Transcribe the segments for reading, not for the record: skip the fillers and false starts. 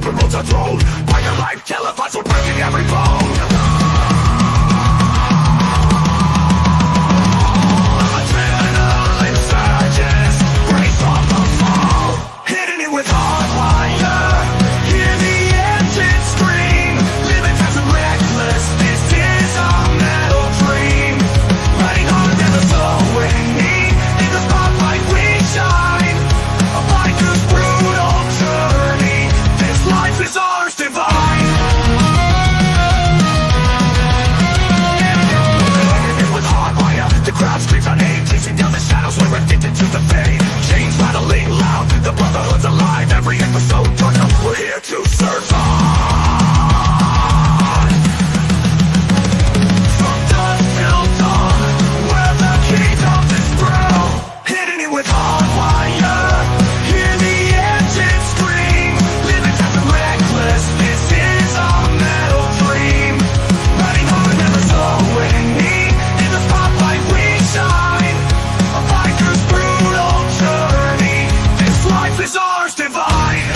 promotes a throne. By your life televised, we're breaking every bone. Adrenaline insurgents, brace on the fall. Hitting it with HardWire. Hear the engine scream. Living fast and reckless, this is our metal dream. Riding hard, never slowing me. In the spotlight we shine. A biker's brutal journey. This life is ours divine. With HardWire, the crowd screams our name. Chasing down the shadows, we're addicted to the fame. Chains rattling loud, the brotherhood's alive. Every episode turns up, we're here to survive. From dusk till dawn, we're the kingdom is thrill. Hitting it with HardWire. Hear the engine scream. Living fast and reckless, this is our metal dream. Riding hard, never slowing me. In the spotlight we shine. A biker's brutal journey. This life is ours divine.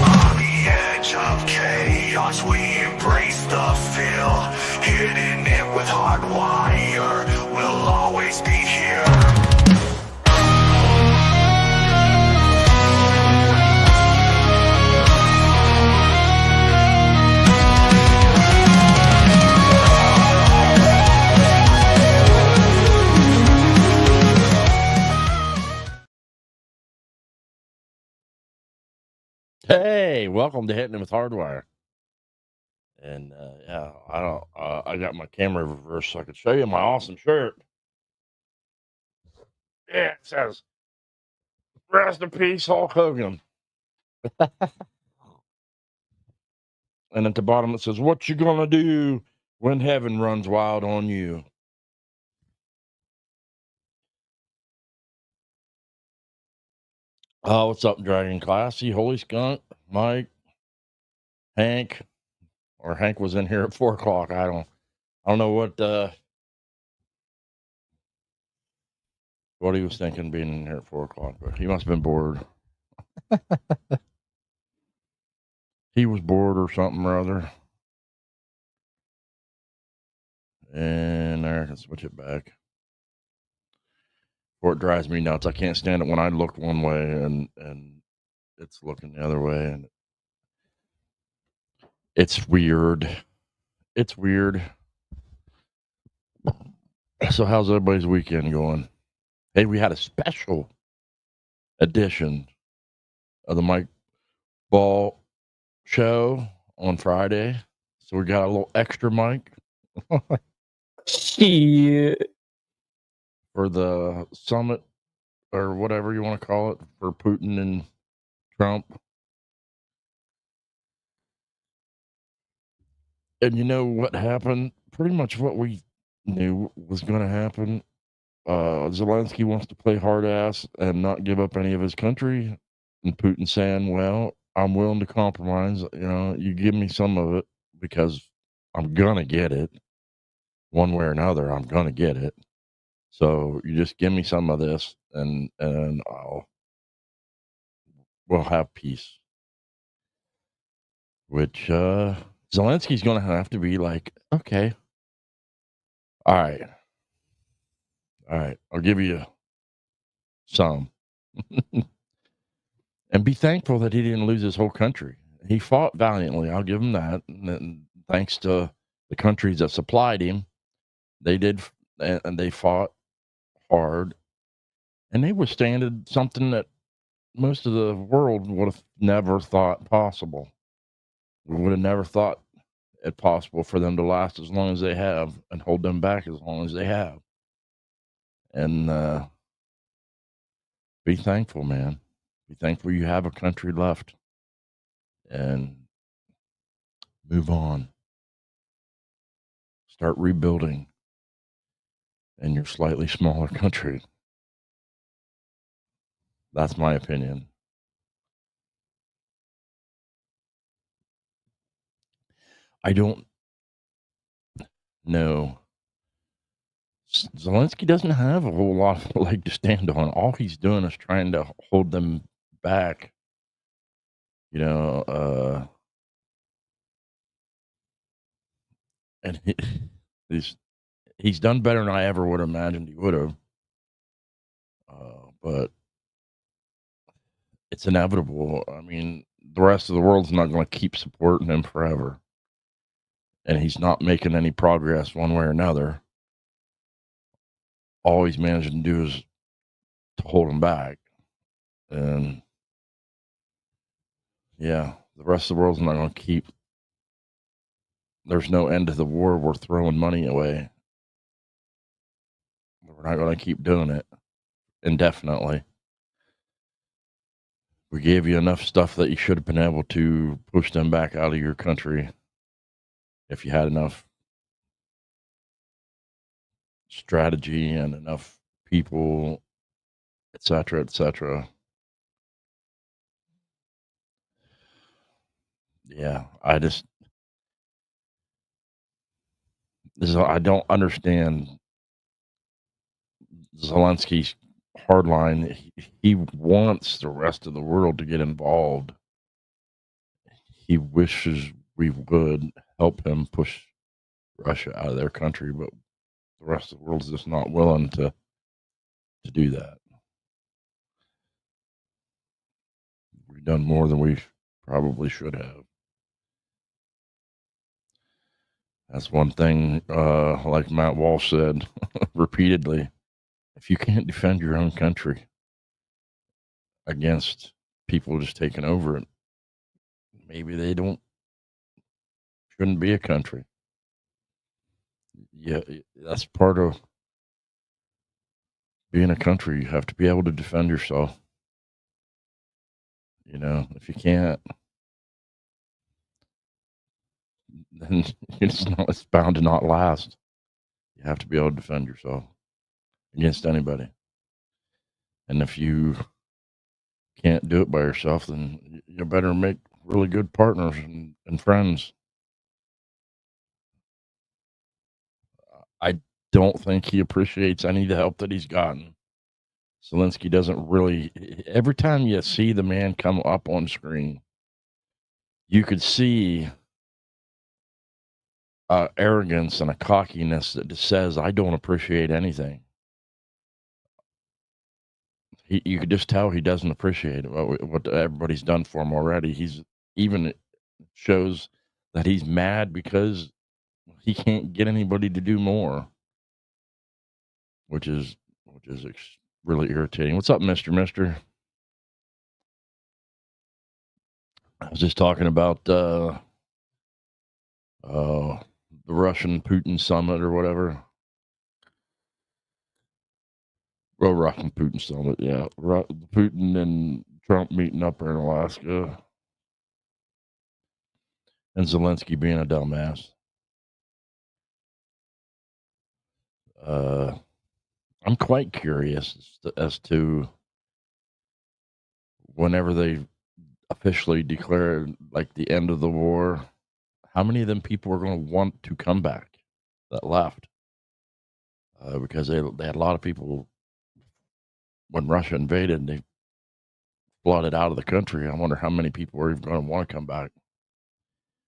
On the edge of chaos, we embrace the feel. Hitting it with HardWire. We'll always be here. Hey, welcome to Hittin It with HardWire. And yeah, I got my camera reversed so I could show you my awesome shirt. Yeah, it says "Rest in Peace, Hulk Hogan," and at the bottom it says, "What you gonna do when heaven runs wild on you?" What's up, Dragon Classy, Holy Skunk, Mike, Hank, or Hank was in here at 4 o'clock. I don't know what he was thinking being in here at 4 o'clock, but he must have been bored. He was bored or something or other. And there, I can switch it back. Or it drives me nuts. I can't stand it when I look one way and it's looking the other way, and it's weird. It's weird. So how's everybody's weekend going? Hey, we had a special edition of the Mike Ball show on Friday. So we got a little extra mic Shit. for the summit or whatever you want to call it for Putin and Trump. And you know what happened? Pretty much what we knew was going to happen. Zelensky wants to play hard ass and not give up any of his country. And Putin saying, well, I'm willing to compromise. You know, you give me some of it because I'm going to get it. One way or another, I'm going to get it. So you just give me some of this and we'll have peace. Which Zelensky's going to have to be like, okay, all right, I'll give you some. And be thankful that he didn't lose his whole country. He fought valiantly. I'll give him that. And thanks to the countries that supplied him, they did, and they fought hard. And they withstanded something that most of the world would have never thought possible. We would have never thought it possible for them to last as long as they have and hold them back as long as they have. And be thankful, man. Be thankful you have a country left. And move on. Start rebuilding in your slightly smaller country. That's my opinion. I don't know. Zelensky doesn't have a whole lot of leg to stand on. All he's doing is trying to hold them back, you know, and he's he's done better than I ever would have imagined he would have. But it's inevitable. I mean, the rest of the world's not going to keep supporting him forever, and he's not making any progress one way or another. All he's managed to do is to hold him back, and yeah, the rest of the world's not going to keep. There's no end to the war. We're throwing money away. We're not going to keep doing it indefinitely. We gave you enough stuff that you should have been able to push them back out of your country if you had enough strategy and enough people, etc., etc. Yeah, I don't understand Zelensky's hardline. He wants the rest of the world to get involved. He wishes we would help him push Russia out of their country, but the rest of the world's just not willing to do that. We've done more than we probably should have. That's one thing, like Matt Walsh said repeatedly. If you can't defend your own country against people just taking over it, maybe they don't shouldn't be a country. Yeah, that's part of being a country. You have to be able to defend yourself. You know, if you can't, then it's bound to not last. You have to be able to defend yourself against anybody. And if you can't do it by yourself, then you better make really good partners and friends. I don't think he appreciates any of the help that he's gotten. Zelensky doesn't really. Every time you see the man come up on screen, you could see arrogance and a cockiness that just says, "I don't appreciate anything." You could just tell he doesn't appreciate what everybody's done for him already. He's even shows that he's mad because he can't get anybody to do more, which is really irritating. What's up, Mister? I was just talking about uh, the Russian Putin summit or whatever. Well, Russian Putin summit, yeah. Putin and Trump meeting up in Alaska, and Zelensky being a dumbass. Uh, I'm quite curious as to whenever they officially declare like the end of the war, how many of them people are going to want to come back that left? Because they had a lot of people when Russia invaded, they flooded out of the country. I wonder how many people are even going to want to come back.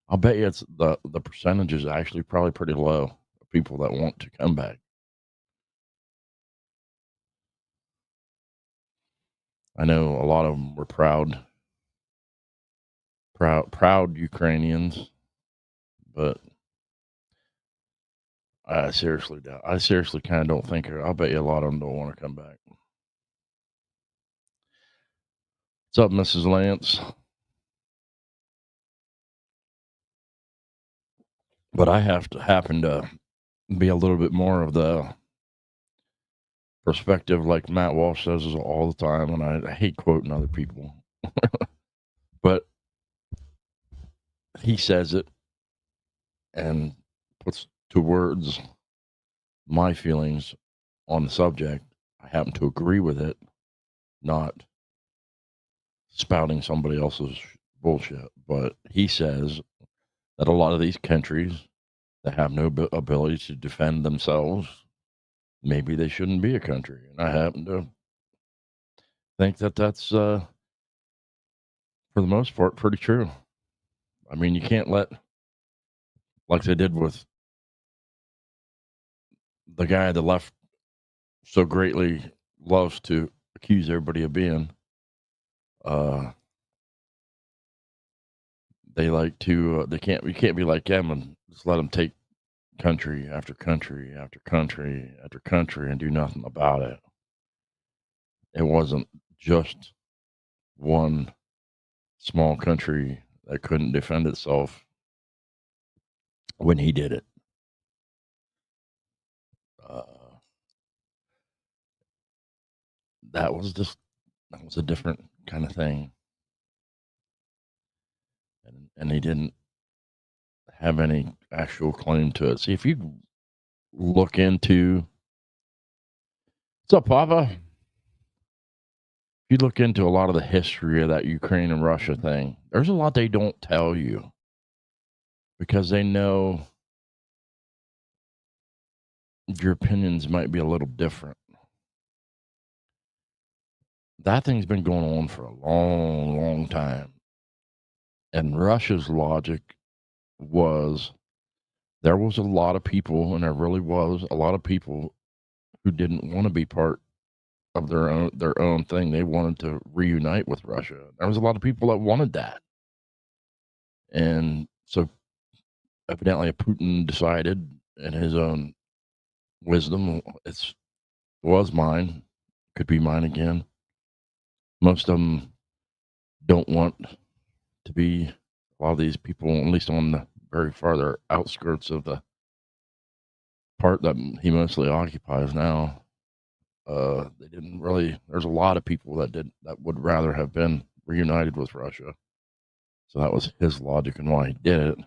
I'll bet you it's the percentage is actually probably pretty low of people that want to come back. I know a lot of them were proud Ukrainians, but I seriously doubt. I seriously kind of don't think. I'll bet you a lot of them don't want to come back. What's up, Mrs. Lance? But I have to happen to be a little bit more of the perspective, like Matt Walsh says all the time, and I hate quoting other people, but he says it and puts to words my feelings on the subject. I happen to agree with it, not spouting somebody else's bullshit. But he says that a lot of these countries that have no ability to defend themselves, maybe they shouldn't be a country. And I happen to think that that's for the most part, pretty true. I mean, you can't let, like they did with the guy the left so greatly loves to accuse everybody of being. Uh, they like to, they can't, we can't be like them and just let them take country after country after country after country and do nothing about it. It wasn't just one small country that couldn't defend itself when he did it. Uh, that was just that was a different kind of thing, and he didn't have any actual claim to it. See, if you look into what's up, Papa? If you look into a lot of the history of that Ukraine and Russia thing, there's a lot they don't tell you because they know your opinions might be a little different. That thing's been going on for a long, long time. And Russia's logic was there was a lot of people, and there really was a lot of people who didn't want to be part of their own thing. They wanted to reunite with Russia. There was a lot of people that wanted that. And so evidently Putin decided in his own wisdom, it was mine, could be mine again. Most of them don't want to be a lot of these people, at least on the very farther outskirts of the part that he mostly occupies now. They didn't really. There's a lot of people that would rather have been reunited with Russia. So that was his logic and why he did it.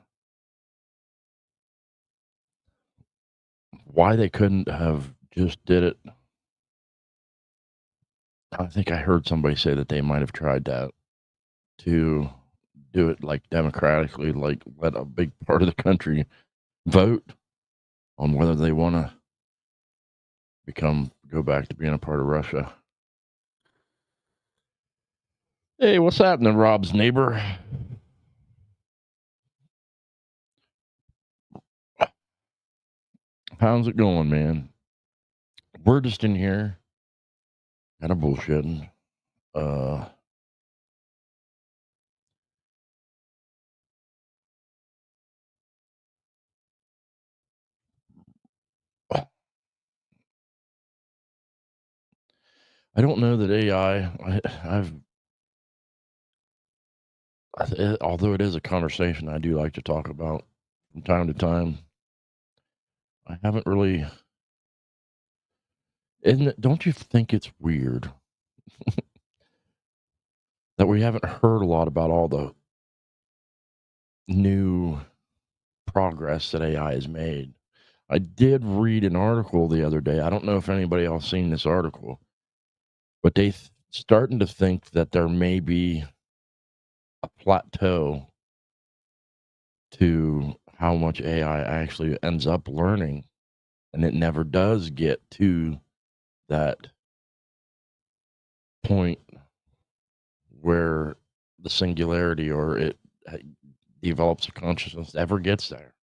Why they couldn't have just did it? I think I heard somebody say that they might have tried that to do it like democratically, like let a big part of the country vote on whether they want to go back to being a part of Russia. Hey, what's happening, Rob's neighbor? How's it going, man? We're just in here kind of bullshitting. Uh, I don't know that AI. Although it is a conversation I do like to talk about from time to time. I haven't really. Isn't it? Don't you think it's weird that we haven't heard a lot about all the new progress that AI has made? I did read an article the other day. I don't know if anybody else seen this article, but starting to think that there may be a plateau to how much AI actually ends up learning, and it never does get to that point where the singularity or it develops a consciousness ever gets there.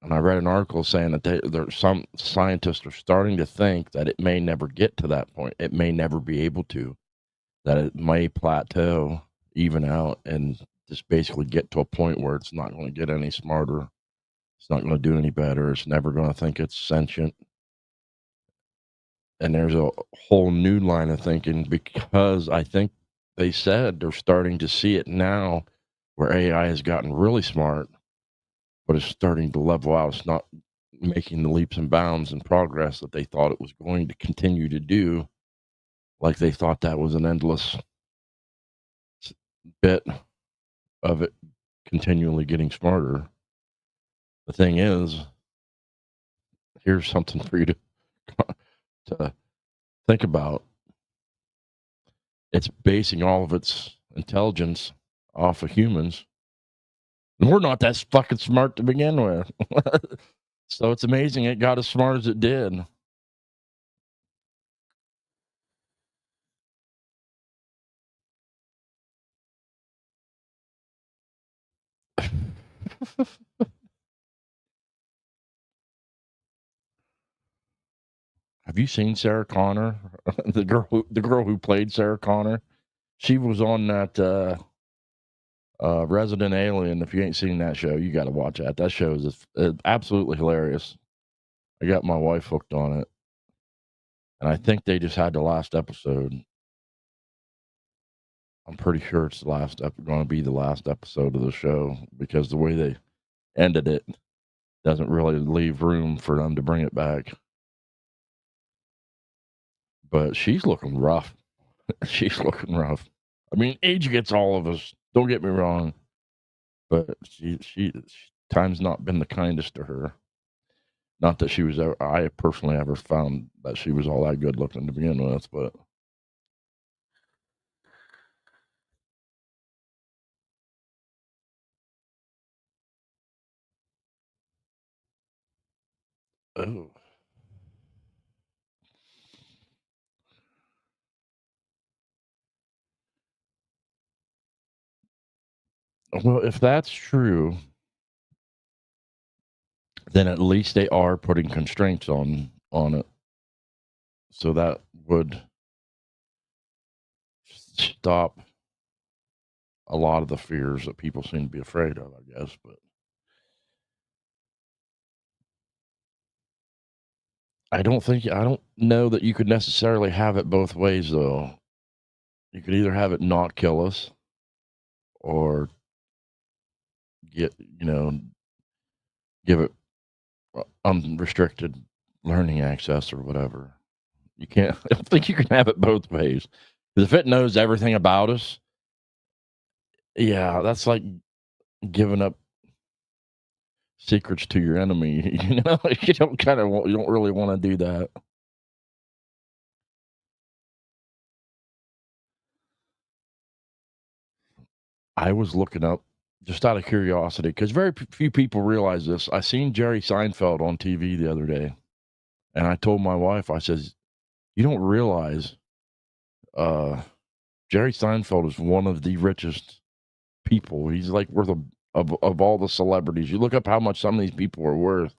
And I read an article saying that some scientists are starting to think that it may never get to that point. It may never be able to. That it may plateau, even out, and just basically get to a point where it's not going to get any smarter. It's not going to do any better. It's never going to think it's sentient. And there's a whole new line of thinking because I think they said they're starting to see it now where AI has gotten really smart, but it's starting to level out. It's not making the leaps and bounds and progress that they thought it was going to continue to do. Like they thought that was an endless bit of it continually getting smarter. The thing is, here's something for you to think about. It's basing all of its intelligence off of humans. And we're not that fucking smart to begin with. So it's amazing it got as smart as it did. Have you seen Sarah Connor? The girl who played Sarah Connor? She was on that, Resident Alien. If you ain't seen that show, you gotta watch that. That show is absolutely hilarious. I got my wife hooked on it, and I think they just had the last episode. I'm pretty sure it's the gonna be the last episode of the show because the way they ended it doesn't really leave room for them to bring it back. But she's looking rough. She's looking rough. I mean, age gets all of us. Don't get me wrong, but time's not been the kindest to her. Not that she was ever, I personally ever found that she was all that good looking to begin with, but oh, well, if that's true, then at least they are putting constraints on it, so that would stop a lot of the fears that people seem to be afraid of, I guess. But I don't know that you could necessarily have it both ways, though. You could either have it not kill us, or get give it unrestricted learning access or whatever. You can't. I don't think you can have it both ways. Because if it knows everything about us, yeah, that's like giving up secrets to your enemy. You don't really want to do that. I was looking up just out of curiosity because very few people realize this. I seen Jerry Seinfeld on TV the other day, and I told my wife, I says, "You don't realize, uh, Jerry Seinfeld is one of the richest people. He's like worth of all the celebrities. You look up how much some of these people are worth,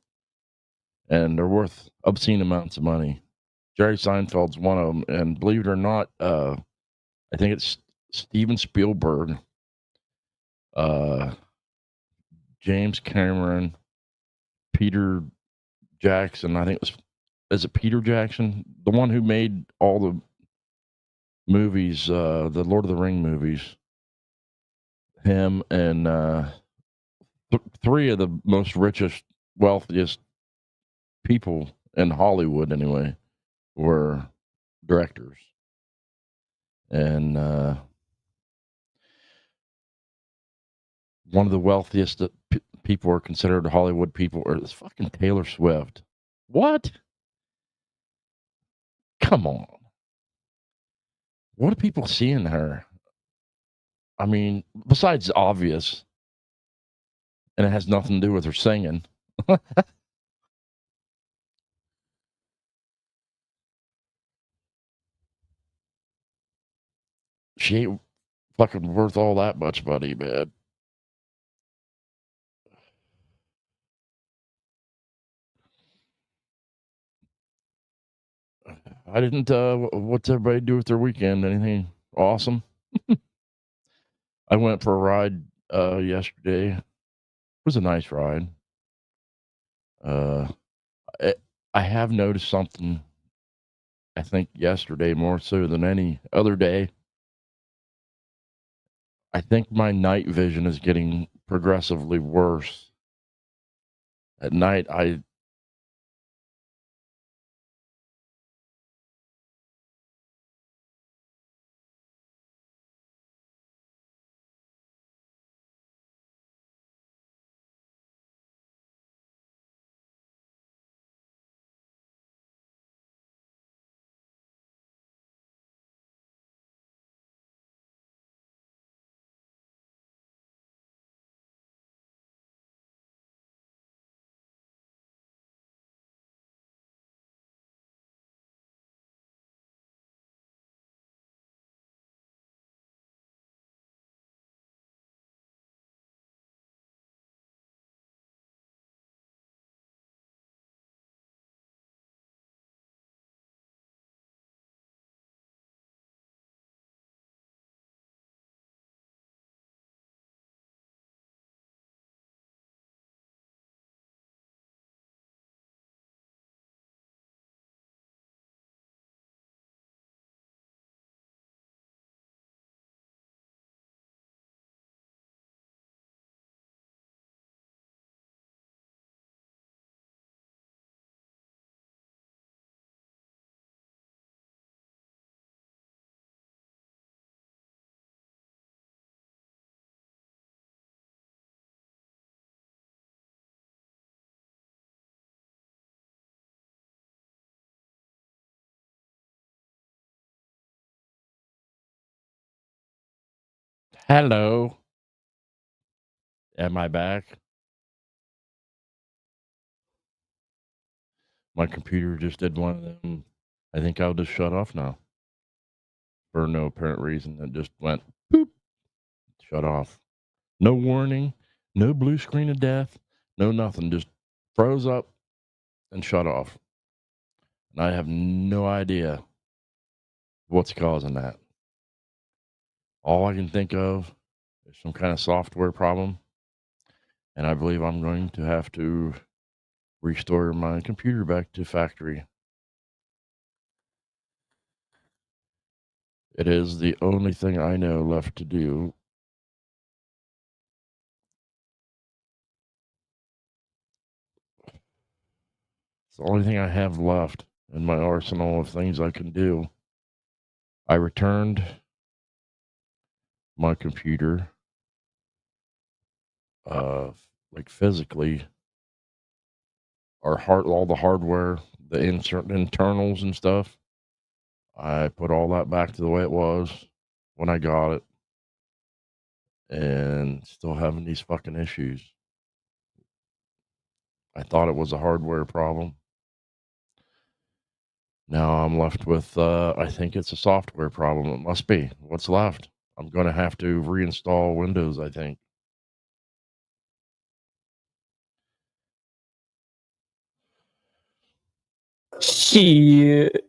and they're worth obscene amounts of money. Jerry Seinfeld's one of them, and believe it or not, I think it's Steven Spielberg, uh, James Cameron, Peter Jackson. I think it was is it Peter Jackson, the one who made all the movies, the Lord of the Ring movies. Him and three of the most richest, wealthiest people in Hollywood, anyway, were directors. And one of the wealthiest that people are considered Hollywood people are this fucking Taylor Swift. What? Come on. What do people see in her? I mean, besides obvious, and it has nothing to do with her singing. She ain't fucking worth all that much money, man. I didn't. What's everybody do with their weekend? Anything awesome? I went for a ride yesterday. It was a nice ride. Uh, I, I have noticed something. I think yesterday more so than any other day. I think my night vision is getting progressively worse. At night, I Hello. Am I back? My computer just did one of them. I think I'll just shut off now for no apparent reason. It just went boop, shut off. No warning, no blue screen of death, no nothing. Just froze up and shut off. And I have no idea what's causing that. All I can think of is some kind of software problem. And I believe I'm going to have to restore my computer back to factory. It is the only thing I know left to do. It's the only thing I have left in my arsenal of things I can do. I returned my computer, like physically, all the hardware, the internals and stuff. I put all that back to the way it was when I got it, and still having these fucking issues. I thought it was a hardware problem. Now I'm left with, I think it's a software problem. It must be. What's left? I'm going to have to reinstall Windows, I think. Shit.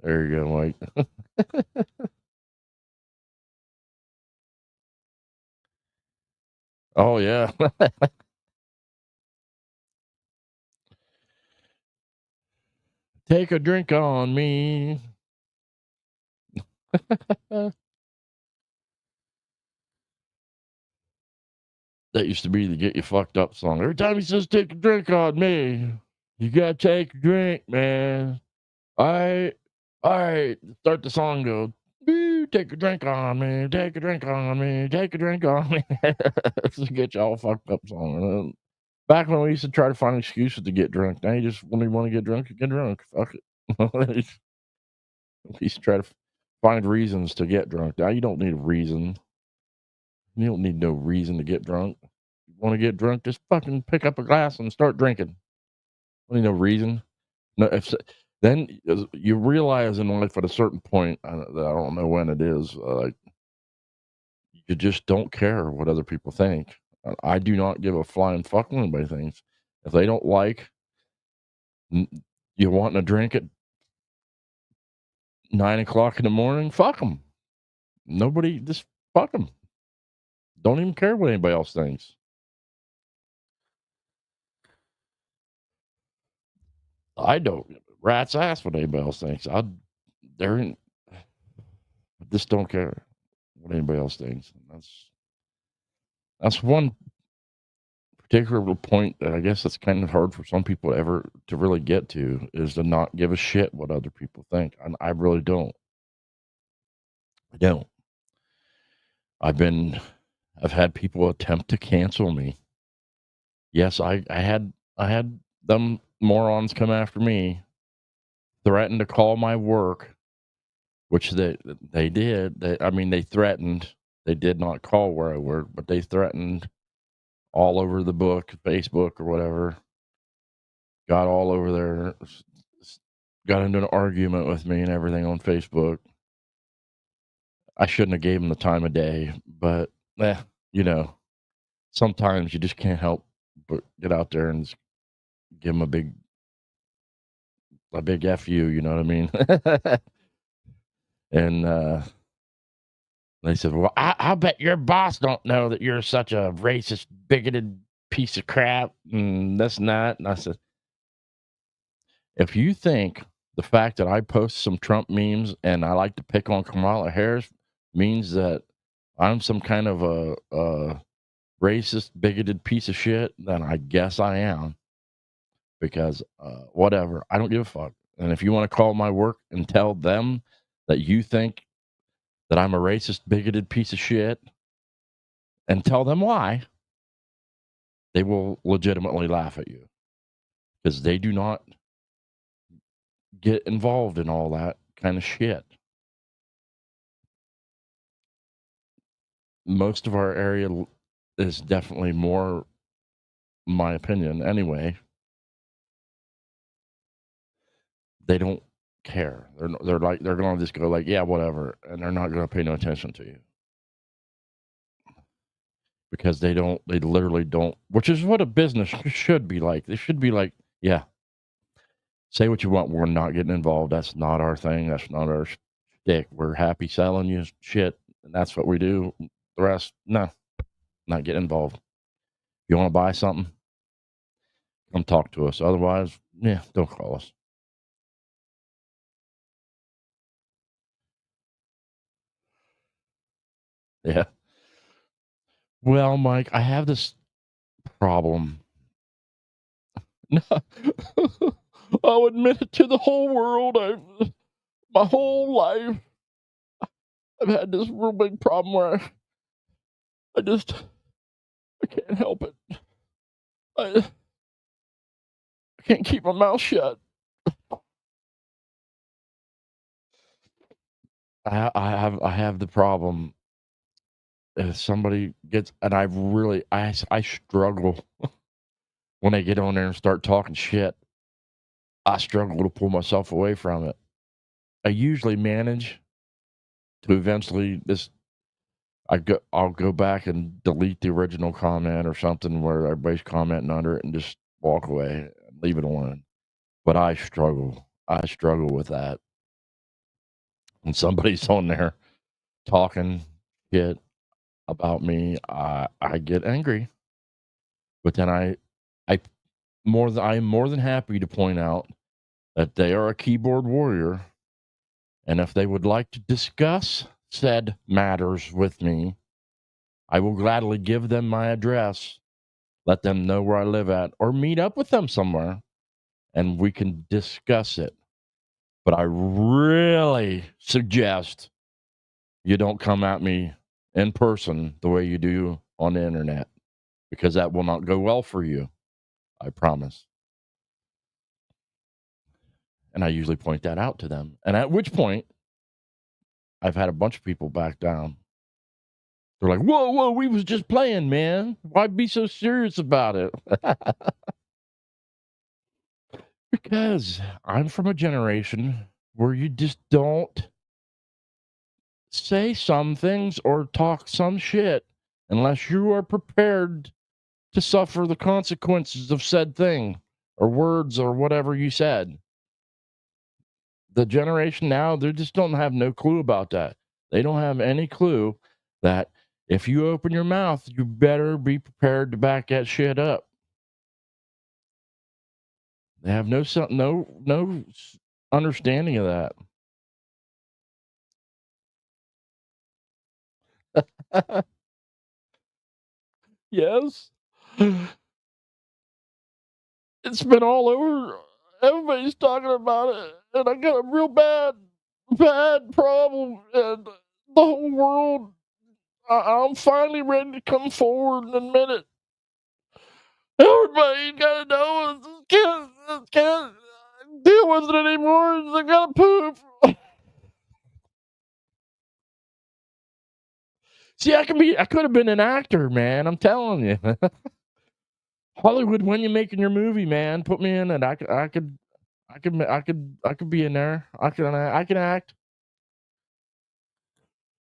There you go, Mike. Oh, yeah. Take a drink on me. That used to be the Get You Fucked Up song. Every time he says, take a drink on me, you gotta take a drink, man. All right, start the song, go, "Boo, take a drink on me, take a drink on me, take a drink on me." It's a Get You All Fucked Up song. Back when we used to try to find excuses to get drunk, now you just, when you want to get drunk, you get drunk. Fuck it. We used to try to find reasons to get drunk. Now you don't need a reason. You don't need no reason to get drunk. You want to get drunk, just fucking pick up a glass and start drinking. Don't need no reason. No, then you realize in life at a certain point, I don't know when it is, like you just don't care what other people think. I do not give a flying fuck what anybody thinks. If they don't like you wanting to drink at 9 o'clock in the morning, fuck them. Nobody, just fuck them. Don't even care what anybody else thinks. I don't give a rat's ass what anybody else thinks. They're in, I just don't care what anybody else thinks. That's one particular point that I guess that's kind of hard for some people to really get to, is to not give a shit what other people think. I really don't. I don't. I've had people attempt to cancel me. Yes, I had them morons come after me, threaten to call my work, which they did. They threatened. They did not call where I work, but they threatened all over the book, Facebook or whatever. Got all over there, got into an argument with me and everything on Facebook. I shouldn't have gave them the time of day, but you know, sometimes you just can't help but get out there and give them a big F you, you know what I mean? And they said, "Well, I bet your boss don't know that you're such a racist, bigoted piece of crap, and this and that." And I said, "If you think the fact that I post some Trump memes and I like to pick on Kamala Harris means that I'm some kind of a racist, bigoted piece of shit, then I guess I am. Because whatever, I don't give a fuck. And if you want to call my work and tell them that you think that I'm a racist, bigoted piece of shit, and tell them why, they will legitimately laugh at you, because they do not get involved in all that kind of shit. most of our area is definitely more, my opinion anyway, they don't care. They're like they're gonna just go like, yeah, whatever, and they're not gonna pay no attention to you because they literally don't. Which is what a business should be like. They should be like, yeah, say what you want. We're not getting involved. That's not our thing. That's not our shtick. We're happy selling you shit, and that's what we do. The rest, no, not get involved. If you want to buy something, come talk to us. Otherwise, yeah, don't call us. Yeah. Well, Mike, I have this problem. No, I'll admit it to the whole world. My whole life, I've had this real big problem where I just, I can't help it. I can't keep my mouth shut. I have the problem. If somebody gets, and I struggle when they get on there and start talking shit. I struggle to pull myself away from it. I usually manage to eventually I'll go back and delete the original comment or something where everybody's commenting under it and just walk away and leave it alone. But I struggle. I struggle with that. When somebody's on there talking shit about me, I get angry. But then I'm more than happy to point out that they are a keyboard warrior, and if they would like to discuss said matters with me, I will gladly give them my address, let them know where I live at, or meet up with them somewhere, and we can discuss it. But I really suggest you don't come at me in person the way you do on the internet, because that will not go well for you. I promise. And I usually point that out to them. And at which point, I've had a bunch of people back down. They're like, whoa, whoa, we was just playing, man. Why be so serious about it? Because I'm from a generation where you just don't say some things or talk some shit unless you are prepared to suffer the consequences of said thing or words or whatever you said. The generation now, they just don't have no clue about that. They don't have any clue that if you open your mouth, you better be prepared to back that shit up. They have no understanding of that. Yes. It's been all over. Everybody's talking about it, and I got a real bad problem, and the whole world. I'm finally ready to come forward and admit it. Everybody gotta know can't deal with it anymore. I gotta poop. See, I could have been an actor, man. I'm telling you. Hollywood, when you're making your movie, man, put me in it. I could be in there. I can act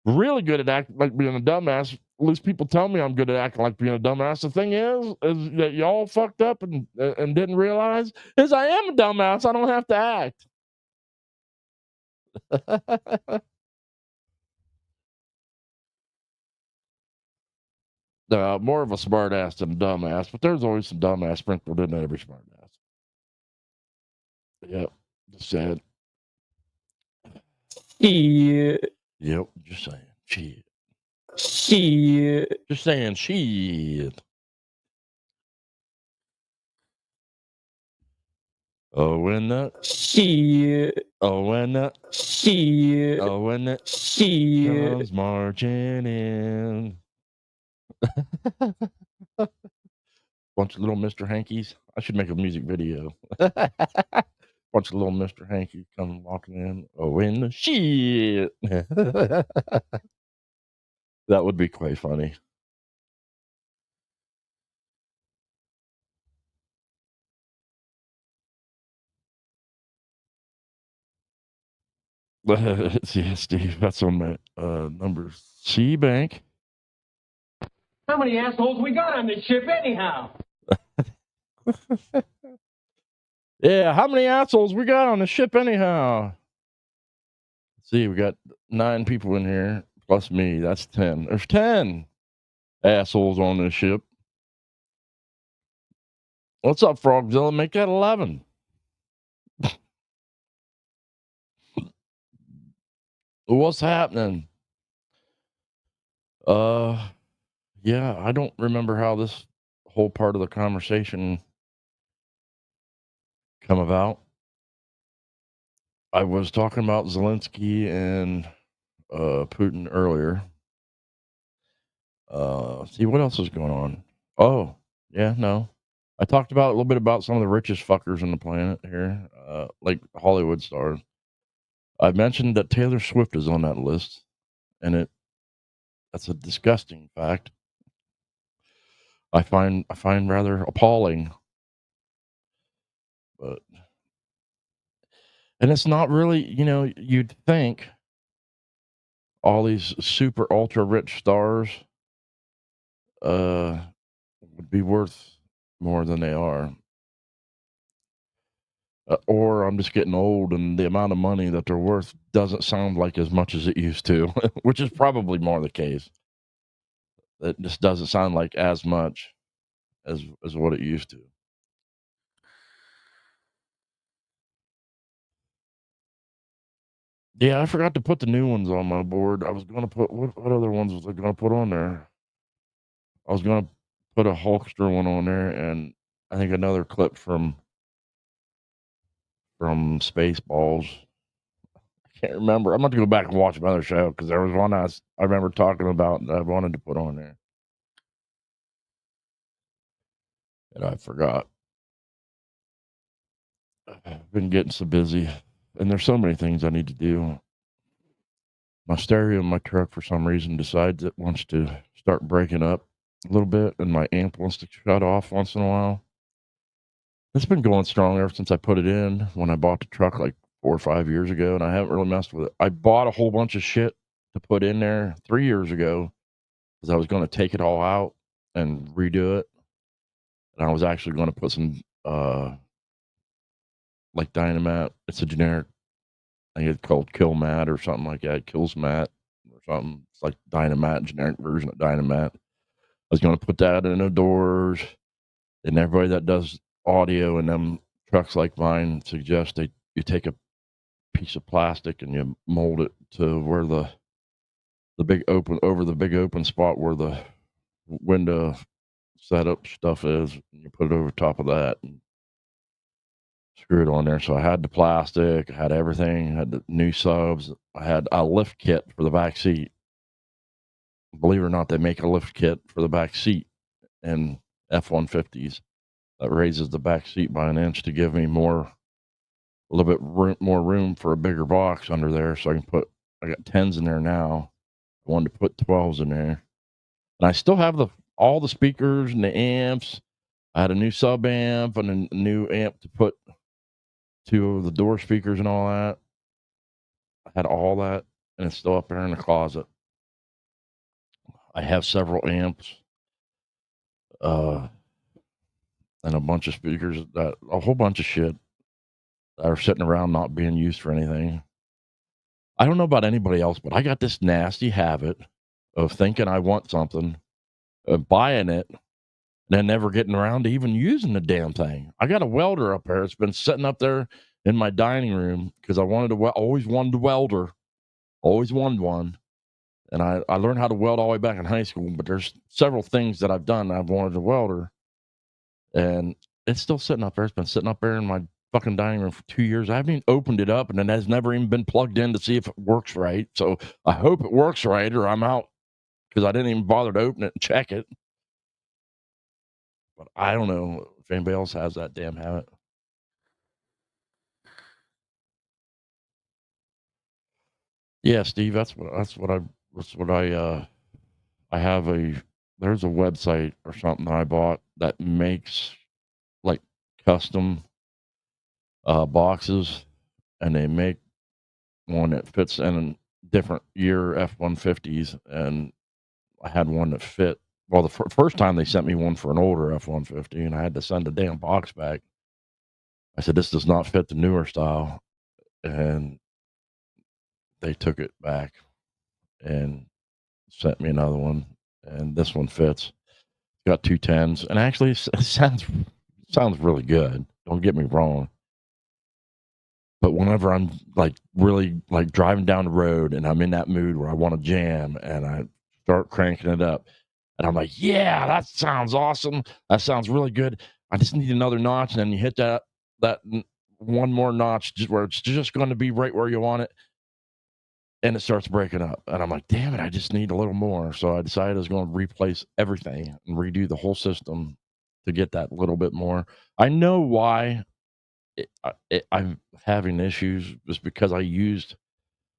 really good at acting like being a dumbass. At least people tell me I'm good at acting like being a dumbass. The thing is that y'all fucked up and didn't realize is I am a dumbass. I don't have to act. More of a smart ass than a dumbass, but there's always some dumbass sprinkled in every smart ass. Yep, just saying. Shit. Yep, just saying. Shit. Shit. Just saying. Shit. Oh, when the Shit. oh when the Shit. oh when the Shit. comes marching in. Bunch of little Mr. Hankies. I should make a music video. Bunch of little Mr. Hankies come walking in. Oh, in the shit. That would be quite funny. Yeah, Steve, that's on my number C bank. How many assholes we got on this ship anyhow? Yeah, how many assholes we got on the ship anyhow? Let's see, we got 9 people in here plus me. That's 10. There's 10 assholes on this ship. What's up, Frogzilla? Make that 11. What's happening? Yeah, I don't remember how this whole part of the conversation come about. I was talking about Zelensky and Putin earlier. See what else is going on. Oh, yeah, no. I talked about a little bit about some of the richest fuckers on the planet here, like Hollywood stars. I mentioned that Taylor Swift is on that list, and that's a disgusting fact. I find rather appalling, but and it's not really, you'd think all these super ultra rich stars uh would be worth more than they are. Or I'm just getting old and the amount of money that they're worth doesn't sound like as much as it used to, which is probably more the case. It just doesn't sound like as much as what it used to. Yeah, I forgot to put the new ones on my board. I was going to put what other ones was I going to put on there? I was going to put a Hulkster one on there, and I think another clip from Spaceballs. I can't remember. I'm going to go back and watch another show because there was one I remember talking about that I wanted to put on there, and I forgot. I've been getting so busy, and there's so many things I need to do. My stereo in my truck, for some reason, decides it wants to start breaking up a little bit, and my amp wants to shut off once in a while. It's been going strong ever since I put it in when I bought the truck like 4 or 5 years ago, and I haven't really messed with it. I bought a whole bunch of shit to put in there 3 years ago because I was going to take it all out and redo it, and I was actually going to put some like Dynamat. It's a generic. I think it's called Kill Mat or something like that. Kills Mat or something. It's like Dynamat, generic version of Dynamat. I was going to put that in the doors, and everybody that does audio in them trucks like mine suggest you take a piece of plastic and you mold it to where the big open over the big open spot where the window setup stuff is, and you put it over top of that and screw it on there. So I had the plastic, I had everything, I had the new subs, I had a lift kit for the back seat. Believe it or not, they make a lift kit for the back seat in F-150s that raises the back seat by an inch to give me a little bit more room for a bigger box under there. So I got 10s in there now. I wanted to put 12s in there. And I still have all the speakers and the amps. I had a new sub amp and a new amp to put 2 of the door speakers and all that. I had all that, and it's still up there in the closet. I have several amps, and a bunch of speakers, a whole bunch of shit that are sitting around not being used for anything. I don't know about anybody else, but I got this nasty habit of thinking I want something, buying it, and then never getting around to even using the damn thing. I got a welder up there. It's been sitting up there in my dining room because I always wanted a welder, always wanted one. And I learned how to weld all the way back in high school, but there's several things that I've done I've wanted a welder, and it's still sitting up there. It's been sitting up there in my fucking dining room for 2 years. I haven't even opened it up, and it has never even been plugged in to see if it works right. So I hope it works right, or I'm out because I didn't even bother to open it and check it. But I don't know if anybody else has that damn habit. Yeah, Steve, that's what I there's a website or something that I bought that makes like custom boxes, and they make one that fits in different year F-150s, and I had one that fit. Well, the first time they sent me one for an older F-150, and I had to send the damn box back. I said, "This does not fit the newer style," and they took it back and sent me another one, and this one fits. Got 210s, and actually it sounds really good. Don't get me wrong. But whenever I'm like really like driving down the road and I'm in that mood where I want to jam and I start cranking it up and I'm like, yeah, that sounds awesome. That sounds really good. I just need another notch. And then you hit one more notch just where it's just going to be right where you want it. And it starts breaking up. And I'm like, damn it, I just need a little more. So I decided I was going to replace everything and redo the whole system to get that little bit more. I know why I'm having issues is because I used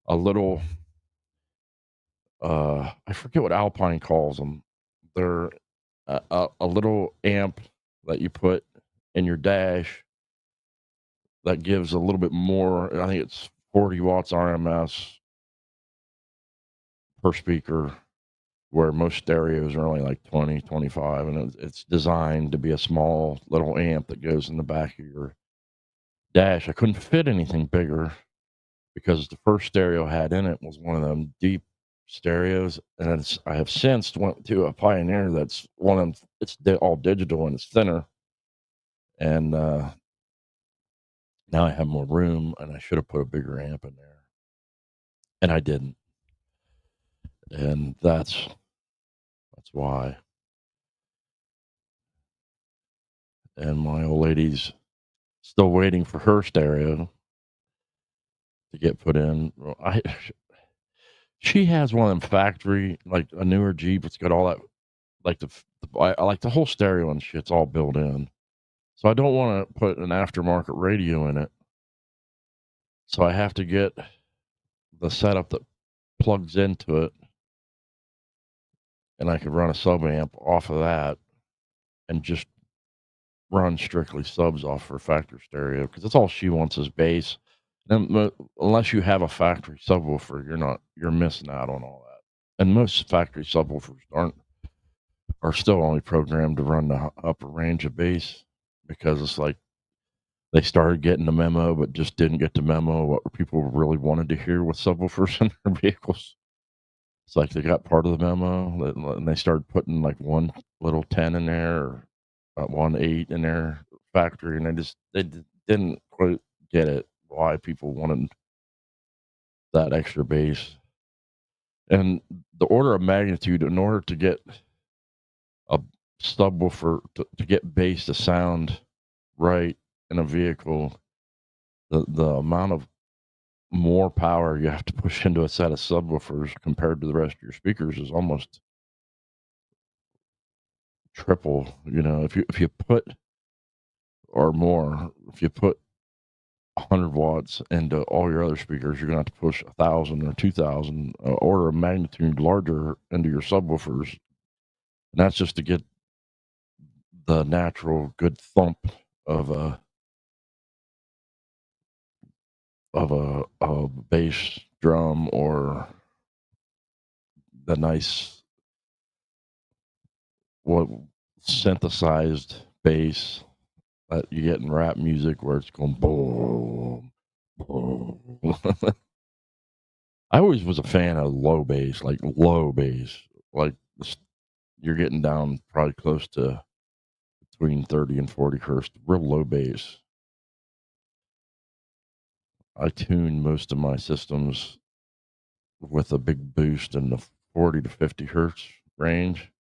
a little, I forget what Alpine calls them. They're a little amp that you put in your dash that gives a little bit more. I think it's 40 watts RMS per speaker, where most stereos are only like 20, 25, and it's designed to be a small little amp that goes in the back of your dash. I couldn't fit anything bigger because the first stereo I had in it was one of them deep stereos, and I have since went to a Pioneer that's one of them. It's all digital and it's thinner, and now I have more room, and I should have put a bigger amp in there, and I didn't, and that's why. And my old lady's still waiting for her stereo to get put in. She has one of them factory, like a newer Jeep. It's got all that, like I like the whole stereo and shit's all built in. So I don't want to put an aftermarket radio in it. So I have to get the setup that plugs into it, and I could run a sub amp off of that and just run strictly subs off her factory stereo because that's all she wants is bass. And unless you have a factory subwoofer, you're missing out on all that. And most factory subwoofers are still only programmed to run the upper range of bass because it's like they started getting the memo, but just didn't get the memo what people really wanted to hear with subwoofers in their vehicles. It's like they got part of the memo, and they started putting like one little 10 in there, or 1 8 in their factory, and didn't quite get it why people wanted that extra bass. And the order of magnitude in order to get a subwoofer to get bass to sound right in a vehicle, the amount of more power you have to push into a set of subwoofers compared to the rest of your speakers is almost triple. If you put or more, if you put 100 watts into all your other speakers, you're gonna have to push 1,000 or 2,000, order of magnitude larger into your subwoofers, and that's just to get the natural good thump of a bass drum, or the nice what synthesized bass that you get in rap music where it's going boom, boom. I always was a fan of low bass, like low bass, like you're getting down probably close to between 30 and 40 hertz, real low bass. I tune most of my systems with a big boost in the 40 to 50 hertz range,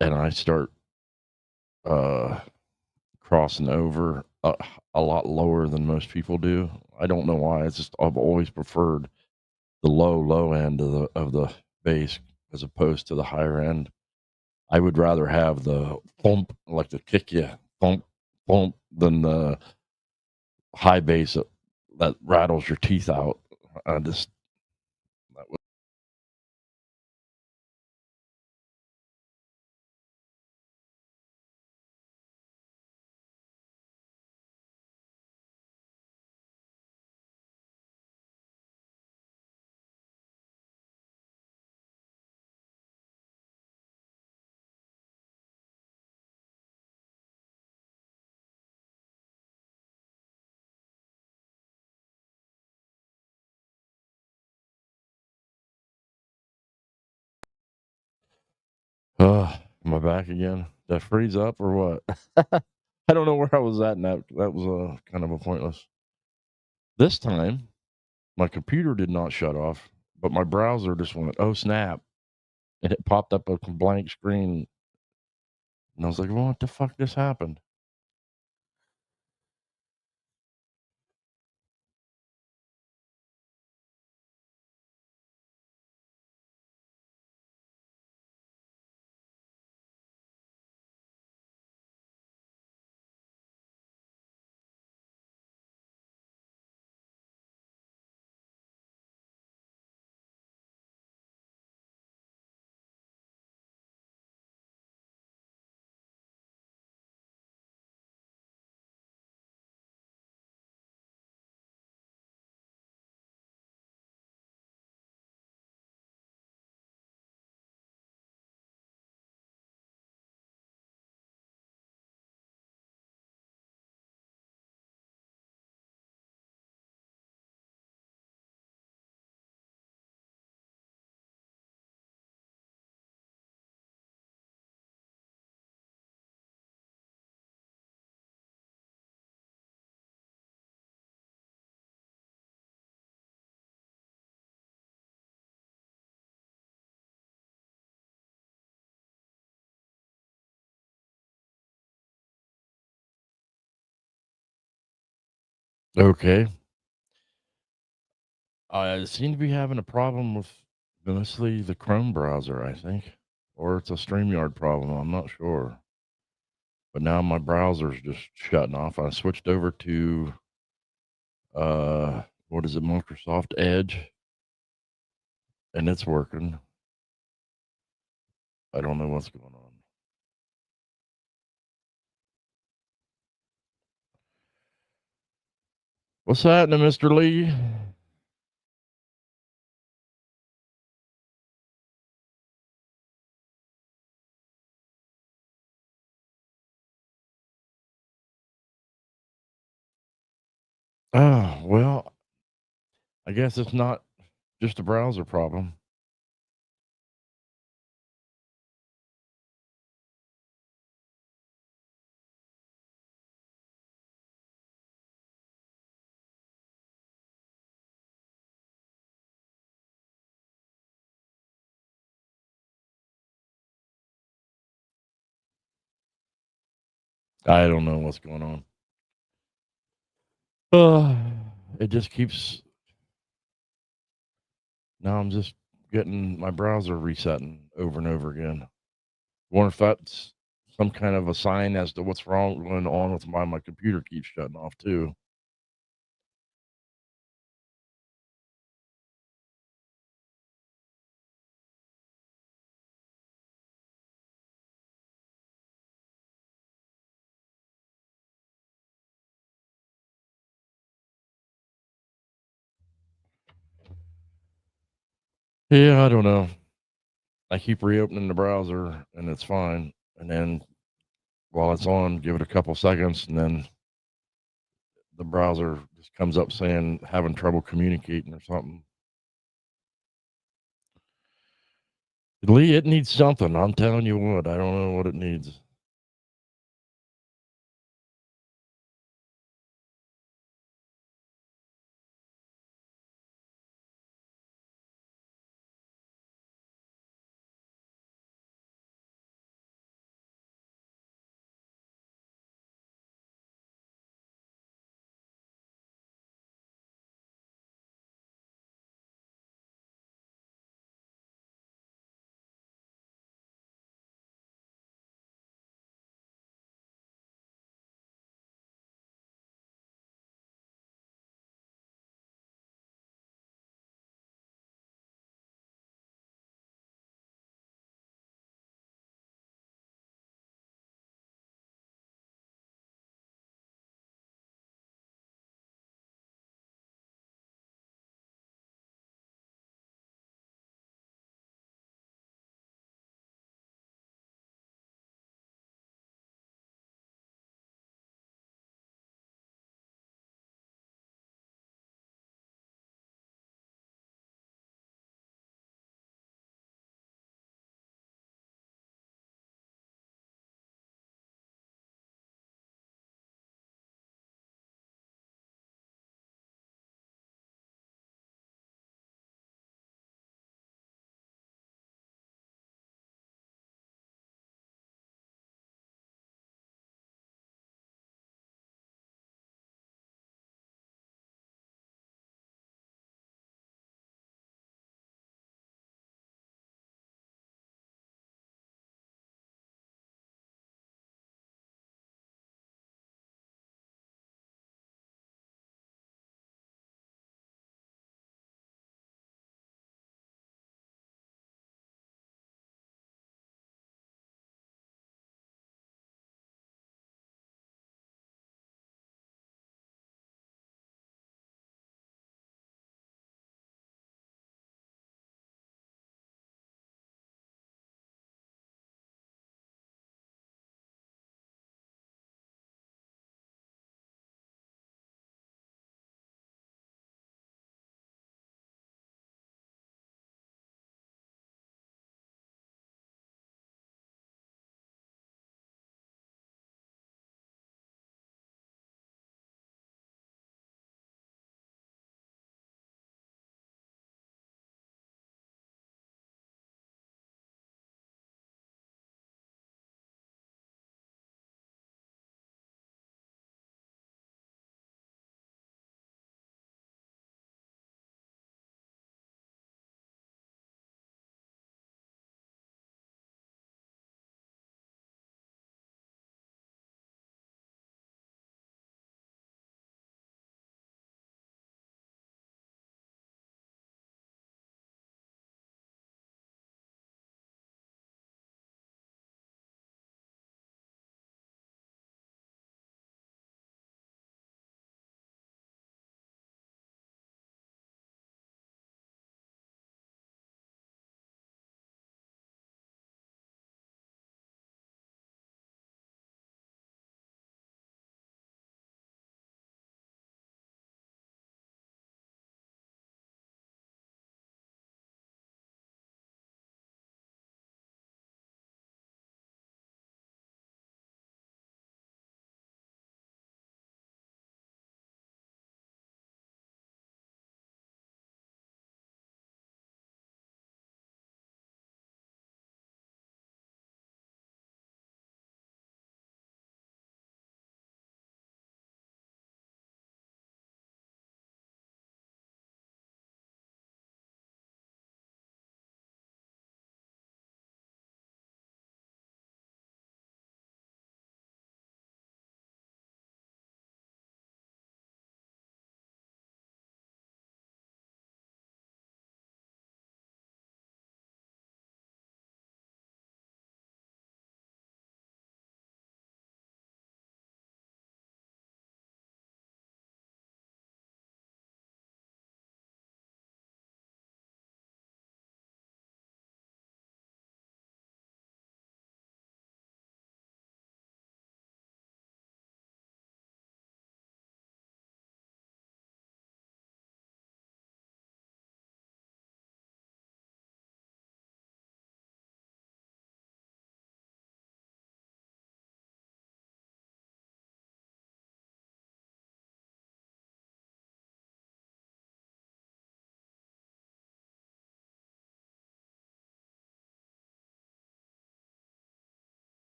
and I start uh, crossing over a lot lower than most people do. I don't know why. It's just I've always preferred the low end of the bass as opposed to the higher end. I would rather have the thump, like the kick you thump thump, than the high bass that rattles your teeth out. I just Am I back again? Did I freeze up or what? I don't know where I was at, and that was kind of a pointless. This time, my computer did not shut off, but my browser just went, oh snap, and it popped up a blank screen, and I was like, well, what the fuck just happened? Okay. I seem to be having a problem with mostly the Chrome browser, I think, or it's a StreamYard problem. I'm not sure. But now my browser's just shutting off. I switched over to what is it, Microsoft Edge, and it's working. I don't know what's going on. What's happening, Mr. Lee? Oh, well, I guess it's not just a browser problem. I don't know what's going on. Uh, it just keeps. Now I'm just getting my browser resetting over and over again. Wonder if that's some kind of a sign as to what's wrong going on with my computer keeps shutting off too. Yeah, I don't know. I keep reopening the browser and it's fine. And then while it's on, give it a couple seconds, and then the browser just comes up saying having trouble communicating or something. Lee, it needs something. I'm telling you what. I don't know what it needs.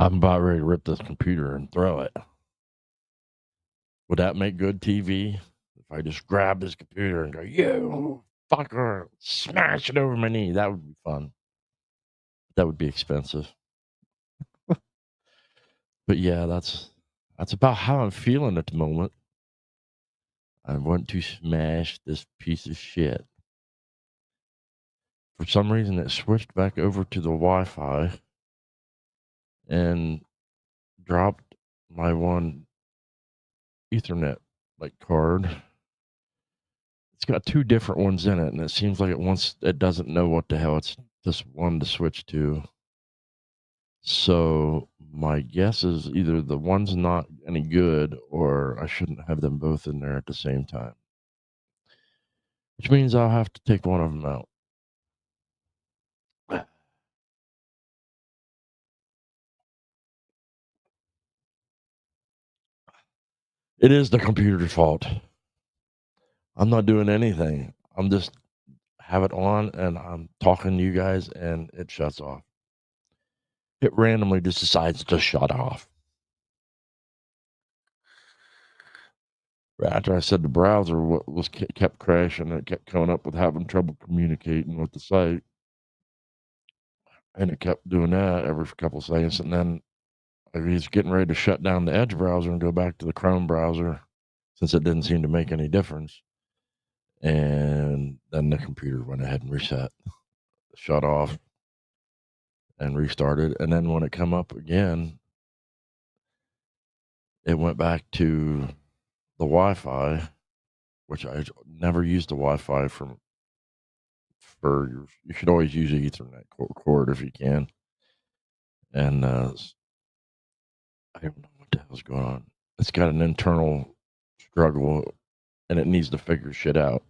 I'm about ready to rip this computer and throw it. Would that make good TV? If I just grab this computer and go, you fucker, smash it over my knee. That would be fun. That would be expensive. But yeah, that's about how I'm feeling at the moment. I want to smash this piece of shit. For some reason, it switched back over to the Wi-Fi and dropped my one Ethernet card. It's got two different ones in it, and it seems like it doesn't know what the hell it's just one to switch to. So my guess is either the one's not any good, or I shouldn't have them both in there at the same time. Which means I'll have to take one of them out. It is the computer's fault. I'm not doing anything. I'm just have it on and I'm talking to you guys and it shuts off. It randomly just decides to shut off. After I said the browser kept crashing and it kept coming up with having trouble communicating with the site. And it kept doing that every couple of seconds. And then he's getting ready to shut down the Edge browser and go back to the Chrome browser since it didn't seem to make any difference. And then the computer went ahead and reset, shut off, and restarted. And then when it come up again, it went back to the Wi-Fi, which I never used the Wi-Fi you should always use an Ethernet cord if you can. And I don't know what the hell's going on. It's got an internal struggle, and it needs to figure shit out.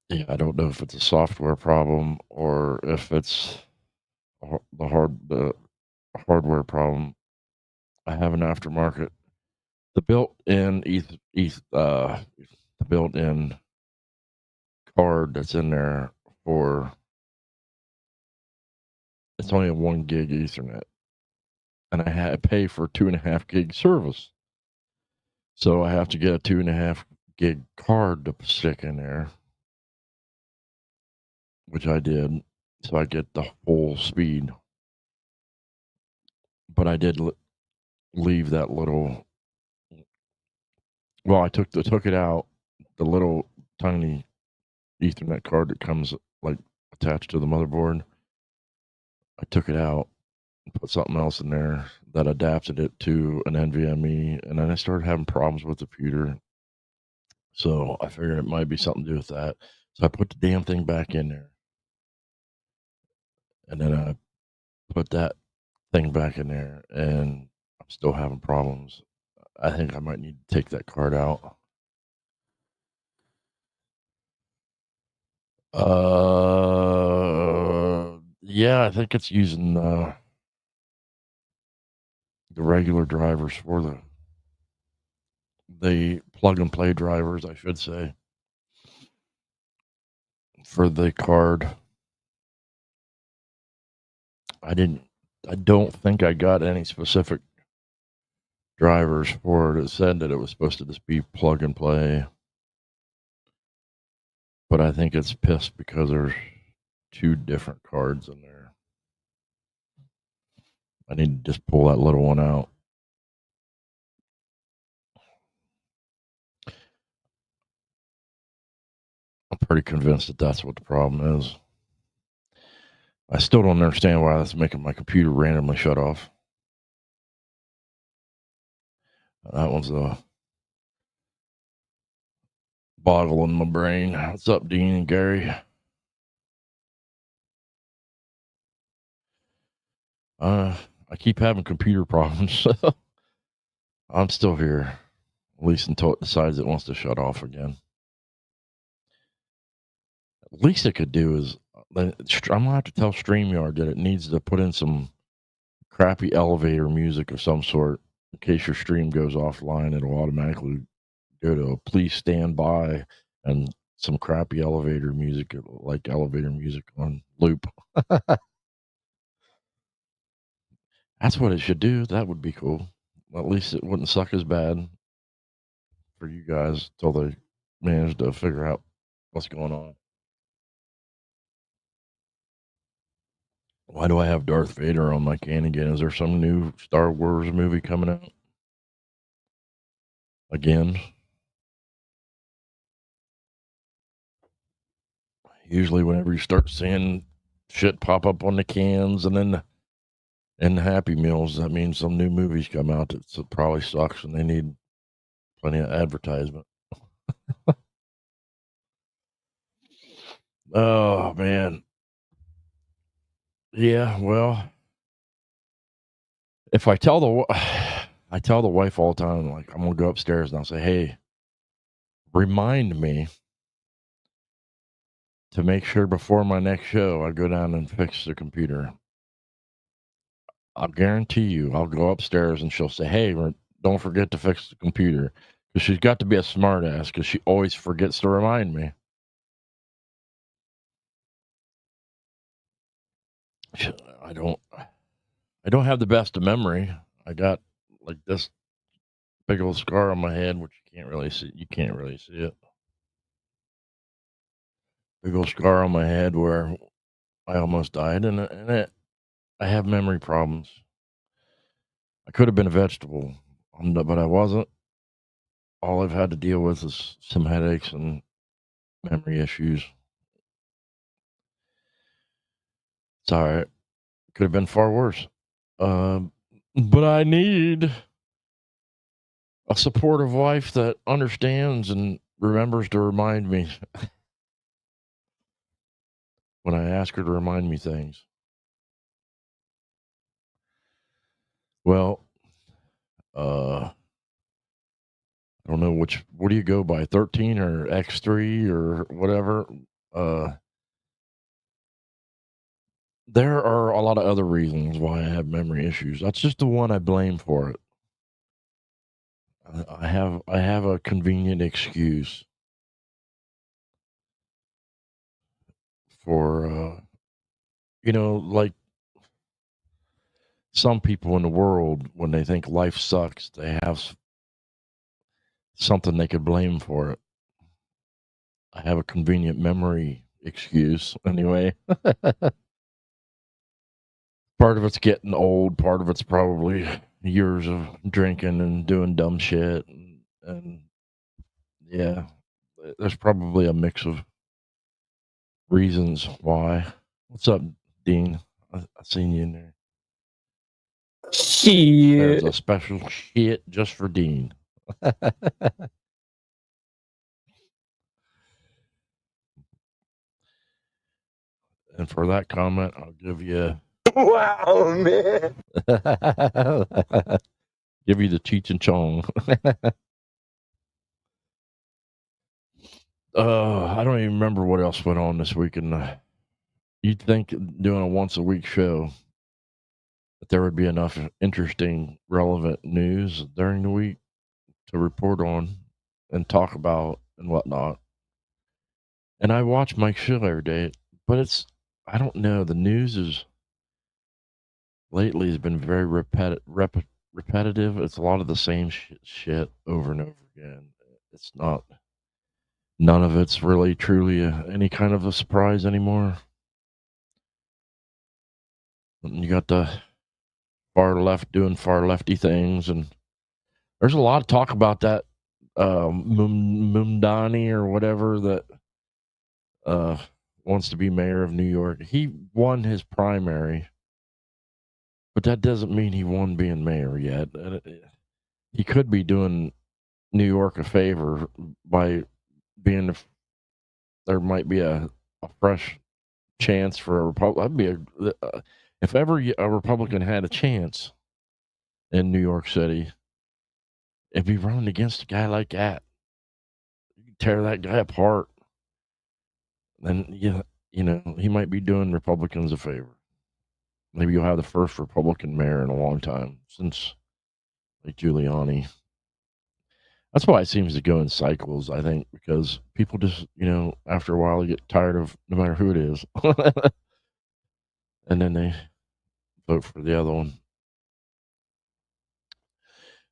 Yeah, I don't know if it's a software problem or if it's the hardware problem. I have an aftermarket. The built-in the built-in card that's in there it's only a 1 gig Ethernet, and I had to pay for a 2.5 gig service. So I have to get a 2.5 gig card to stick in there, which I did, so I get the full speed. But I did leave that little. Well, I took it out, the little tiny Ethernet card that comes attached to the motherboard. I took it out and put something else in there that adapted it to an NVMe, and then I started having problems with the computer. So I figured it might be something to do with that. So I put the damn thing back in there, and then I put that thing back in there, and I'm still having problems. I think I might need to take that card out. Yeah, I think it's using the regular drivers for the plug and play drivers, I should say, for the card. I don't think I got any specific drivers for it. It said that it was supposed to just be plug and play, but I think it's pissed because there's 2 different cards in there. I need to just pull that little one out. I'm pretty convinced that that's what the problem is. I still don't understand why that's making my computer randomly shut off. That one's a boggle in my brain. What's up, Dean and Gary? I keep having computer problems, so I'm still here, at least until it decides it wants to shut off again. At least it could do is, I'm gonna have to tell StreamYard that it needs to put in some crappy elevator music of some sort. In case your stream goes offline, it'll automatically go to please stand by and some crappy elevator music, like elevator music on loop. That's what it should do. That would be cool. At least it wouldn't suck as bad for you guys till they manage to figure out what's going on. Why do I have Darth Vader on my can again? Is there some new Star Wars movie coming out? Again? Usually whenever you start seeing shit pop up on the cans and then in the Happy Meals, that means some new movies come out that probably sucks and they need plenty of advertisement. Oh, man. Yeah, well, if I tell the wife all the time, like, I'm gonna go upstairs and I'll say, hey, remind me to make sure before my next show I go down and fix the computer. I'll guarantee you I'll go upstairs and she'll say, hey, don't forget to fix the computer. Because she's got to be a smart ass because she always forgets to remind me. I don't have the best of memory. I got like this big old scar on my head, which you can't really see. You can't really see it. Big old scar on my head where I almost died, and I have memory problems. I could have been a vegetable, but I wasn't. All I've had to deal with is some headaches and memory issues. It's all right. Could have been far worse. But I need a supportive wife that understands and remembers to remind me when I ask her to remind me things. Well, I don't know what do you go by, 13 or X3 or whatever. There are a lot of other reasons why I have memory issues. That's just the one I blame for it. I have a convenient excuse for like some people in the world, when they think life sucks, they have something they could blame for it. I have a convenient memory excuse anyway. Part of it's getting old. Part of it's probably years of drinking and doing dumb shit. And yeah, there's probably a mix of reasons why. What's up, Dean? I seen you in there. There's a Shit. special shit just for Dean. And for that comment, I'll give you Wow, man. give you the Cheech and Chong. I don't even remember what else went on this weekend. You'd think doing a once a week show that there would be enough interesting, relevant news during the week to report on and talk about and whatnot. And I watch Mike show every day, but I don't know, the news is lately has been very repetitive. It's a lot of the same shit over and over again. It's not, none of it's really truly any kind of a surprise anymore. You got the far left doing far lefty things, and there's a lot of talk about that Mumdani or whatever that wants to be mayor of New York. He won his primary, but that doesn't mean he won being mayor yet. He could be doing New York a favor by being, there might be a fresh chance for a Republican. If ever a Republican had a chance in New York City, it'd be running against a guy like that. You can tear that guy apart. Then he might be doing Republicans a favor. Maybe you'll have the first Republican mayor in a long time since like Giuliani. That's why it seems to go in cycles, I think, because people just, after a while, they get tired of no matter who it is. And then they vote for the other one.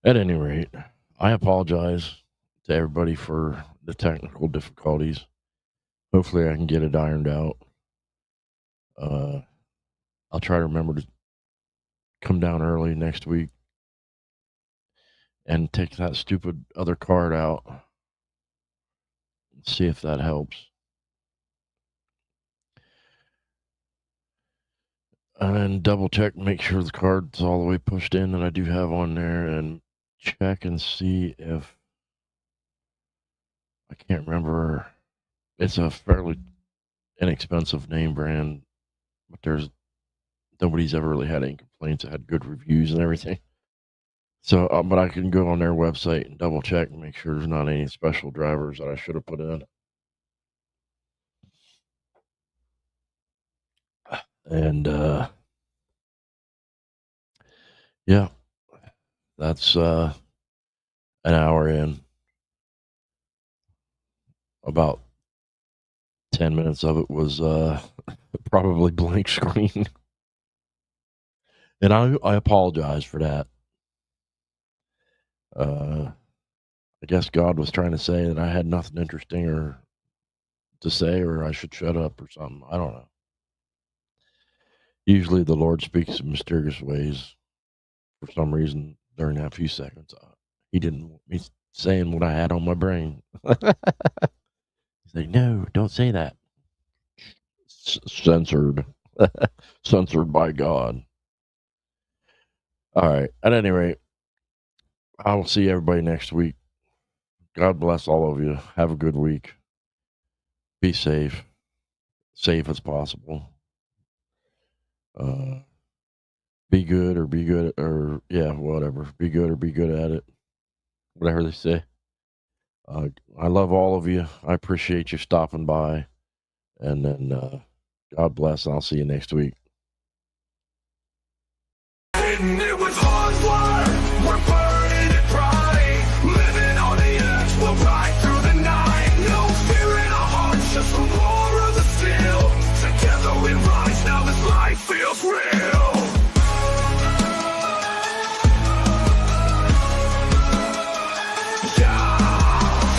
At any rate, I apologize to everybody for the technical difficulties. Hopefully I can get it ironed out. I'll try to remember to come down early next week and take that stupid other card out and see if that helps. And then double check, make sure the card's all the way pushed in that I do have on there, and check and see if I can't remember. It's a fairly inexpensive name brand, but nobody's ever really had any complaints. It had good reviews and everything. So, but I can go on their website and double check and make sure there's not any special drivers that I should have put in. And yeah, that's an hour in. About 10 minutes of it was probably blank screen. And I apologize for that. I guess God was trying to say that I had nothing interesting or to say, or I should shut up or something. I don't know. Usually the Lord speaks in mysterious ways. For some reason, during that few seconds, he didn't want me saying what I had on my brain. He's like, no, don't say that. Censored. Censored by God. All right. At any rate, I will see everybody next week. God bless all of you. Have a good week. Be safe. Safe as possible. Be good or yeah, whatever. Be good or be good at it. Whatever they say. I love all of you. I appreciate you stopping by. And then God bless, and I'll see you next week. Hittin' it with HardWire. We're burning it bright. Living on the edge, we'll ride through the night. No fear in our hearts, just the roar of the steel. Together we rise, now this life feels real. Yeah,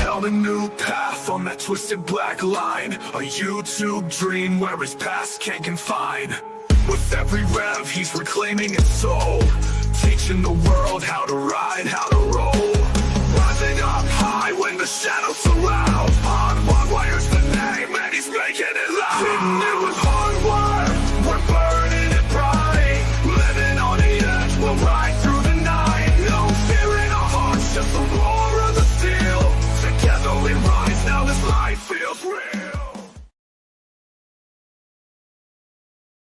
held a new path on that twisted black line. A YouTube dream where his past can't confine. With every rev, he's reclaiming his soul, teaching the world how to ride, how to roll. Rising up high when the shadows surround.